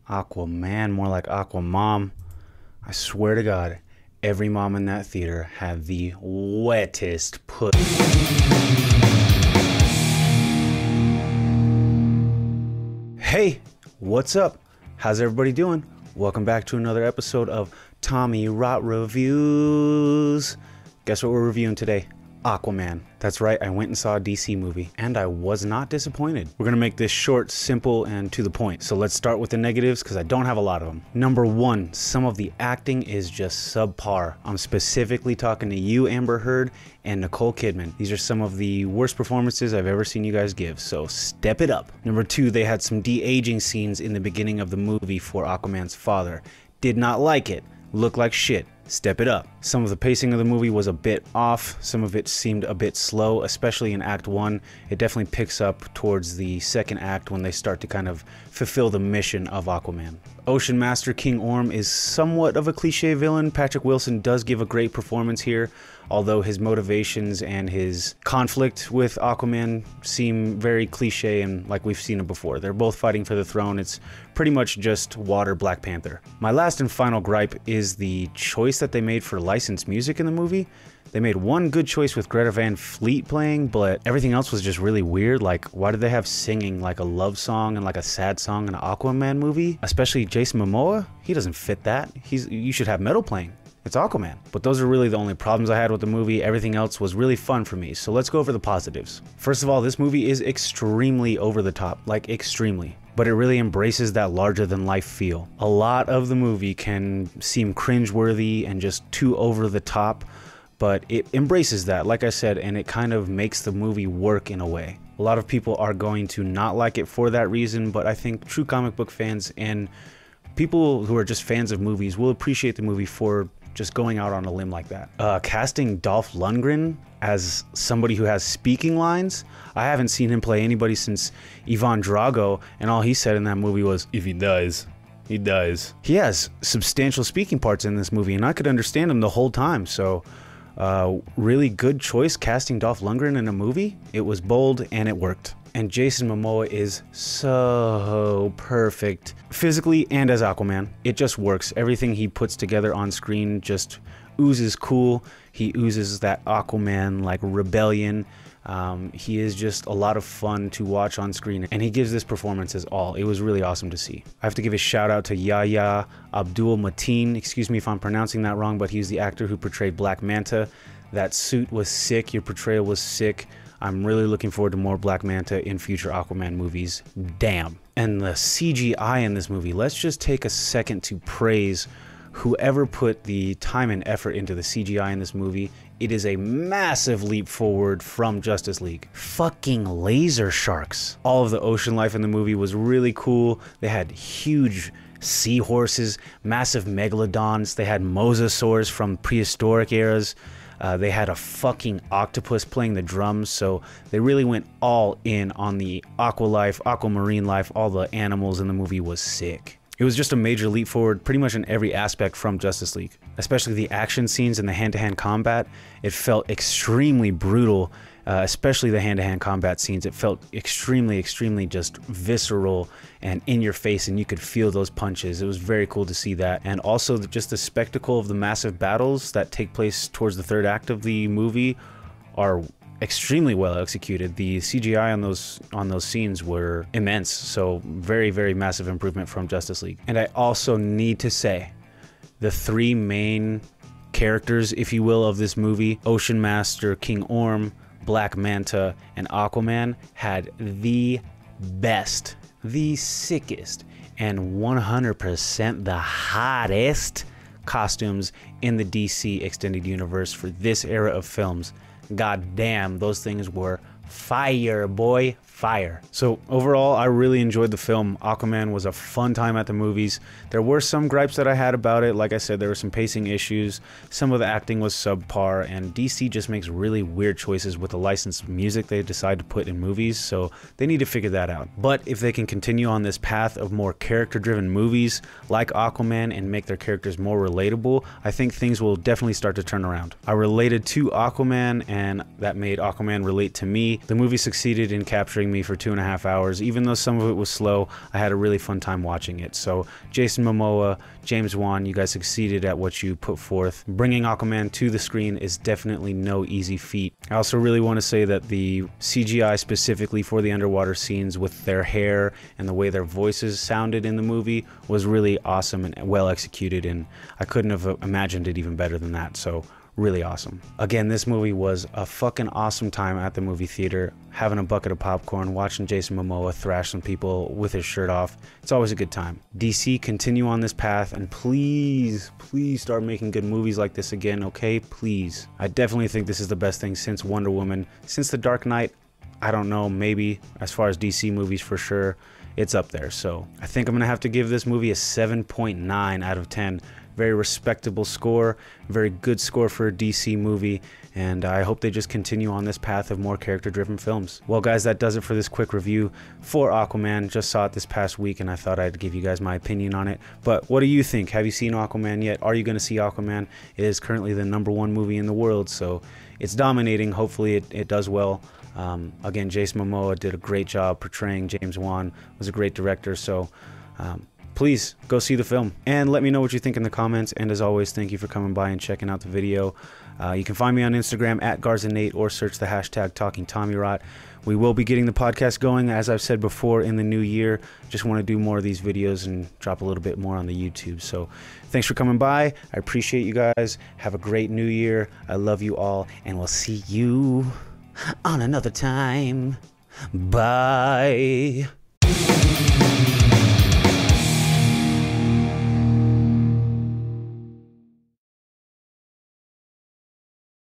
Aquaman, more like Aquamom. I swear to God, every mom in that theater had the wettest pussy. Hey, what's up? How's everybody doing? Welcome back to another episode of Tommyrot Reviews. Guess what we're reviewing today? Aquaman. That's right, I went and saw a DC movie, and I was not disappointed. We're gonna make this short, simple, and to the point. So let's start with the negatives, because I don't have a lot of them. Number one, some of the acting is just subpar. I'm specifically talking to you, Amber Heard, and Nicole Kidman. These are some of the worst performances I've ever seen you guys give, so step it up. Number two, they had some de-aging scenes in the beginning of the movie for Aquaman's father. Did not like it. Looked like shit. Step it up. Some of the pacing of the movie was a bit off. Some of it seemed a bit slow, especially in Act 1. It definitely picks up towards the second act when they start to kind of fulfill the mission of Aquaman. Ocean Master King Orm is somewhat of a cliche villain. Patrick Wilson does give a great performance here, although his motivations and his conflict with Aquaman seem very cliche and like we've seen it before. They're both fighting for the throne. It's pretty much just water Black Panther. My last and final gripe is the choice that they made for licensed music in the movie. They made one good choice with Greta Van Fleet playing, but everything else was just really weird. Like, why did they have singing like a love song and like a sad song in an Aquaman movie? Especially Jason Momoa? He doesn't fit that. You should have metal playing. It's Aquaman. But those are really the only problems I had with the movie. Everything else was really fun for me. So let's go over the positives. First of all, this movie is extremely over the top, like extremely. But it really embraces that larger than life feel. A lot of the movie can seem cringeworthy and just too over the top, but it embraces that, like I said, and it kind of makes the movie work in a way. A lot of people are going to not like it for that reason, but I think true comic book fans and people who are just fans of movies will appreciate the movie for just going out on a limb like that. Casting Dolph Lundgren as somebody who has speaking lines, I haven't seen him play anybody since Ivan Drago, and all he said in that movie was, "If he dies, he dies." He has substantial speaking parts in this movie, and I could understand him the whole time, so really good choice casting Dolph Lundgren in a movie. It was bold and it worked. And Jason Momoa is so perfect physically and as Aquaman. It just works. Everything he puts together on screen just oozes cool. He oozes that Aquaman like rebellion. He is just a lot of fun to watch on screen, and he gives this performance his all. It was really awesome to see. I have to give a shout out to Yahya Abdul-Mateen. Excuse me if I'm pronouncing that wrong, but he's the actor who portrayed Black Manta. That suit was sick. Your portrayal was sick. I'm really looking forward to more Black Manta in future Aquaman movies. Damn. And the CGI in this movie, let's just take a second to praise whoever put the time and effort into the CGI in this movie. It is a massive leap forward from Justice League. Fucking laser sharks. All of the ocean life in the movie was really cool. They had huge seahorses, massive megalodons. They had mosasaurs from prehistoric eras. They had a fucking octopus playing the drums, so they really went all in on the aqua life, aquamarine life. All the animals in the movie was sick. It was just a major leap forward pretty much in every aspect from Justice League, especially the action scenes and the hand-to-hand combat. It felt extremely brutal, especially the hand-to-hand combat scenes. It felt extremely just visceral and in your face, and you could feel those punches. It was very cool to see that. And also just the spectacle of the massive battles that take place towards the third act of the movie are extremely well executed. The CGI on those scenes were immense, so very massive improvement from Justice League. And I also need to say, the three main characters, if you will, of this movie, Ocean Master King Orm, Black Manta, and Aquaman, had the best, the sickest, and 100% the hottest costumes in the DC Extended Universe for this era of films. God damn, those things were fire, boy, fire. So overall, I really enjoyed the film. Aquaman was a fun time at the movies. There were some gripes that I had about it. Like I said, there were some pacing issues. Some of the acting was subpar, and DC just makes really weird choices with the licensed music they decide to put in movies, so they need to figure that out. But if they can continue on this path of more character-driven movies like Aquaman and make their characters more relatable, I think things will definitely start to turn around. I related to Aquaman, and that made Aquaman relate to me. The movie succeeded in capturing riveting me for 2.5 hours. Even though some of it was slow, I had a really fun time watching it. So Jason Momoa, James Wan, you guys succeeded at what you put forth. Bringing Aquaman to the screen is definitely no easy feat. I also really want to say that the CGI specifically for the underwater scenes with their hair and the way their voices sounded in the movie was really awesome and well executed, and I couldn't have imagined it even better than that. So really awesome. Again, this movie was a fucking awesome time at the movie theater, having a bucket of popcorn, watching Jason Momoa thrash some people with his shirt off. It's always a good time. DC, continue on this path, and please start making good movies like this again, okay? Please. I definitely think this is the best thing since Wonder Woman, since The Dark Knight. I don't know, maybe. As far as DC movies, for sure, it's up there. So I think I'm gonna have to give this movie a 7.9 out of 10. Very respectable score, very good score for a DC movie, and I hope they just continue on this path of more character-driven films. Well guys, that does it for this quick review for Aquaman. Just saw it this past week and I thought I'd give you guys my opinion on it. But what do you think? Have you seen Aquaman yet? Are you going to see Aquaman? It is currently the #1 movie in the world, so it's dominating. Hopefully it does well. Again, Jason Momoa did a great job portraying James Wan, was a great director, so please go see the film and let me know what you think in the comments. And as always, thank you for coming by and checking out the video. You can find me on Instagram at GarzaNate or search the hashtag TalkingTommyrot. We will be getting the podcast going, as I've said before, in the new year. Just want to do more of these videos and drop a little bit more on the YouTube. So thanks for coming by. I appreciate you guys. Have a great new year. I love you all, and we'll see you on another time. Bye.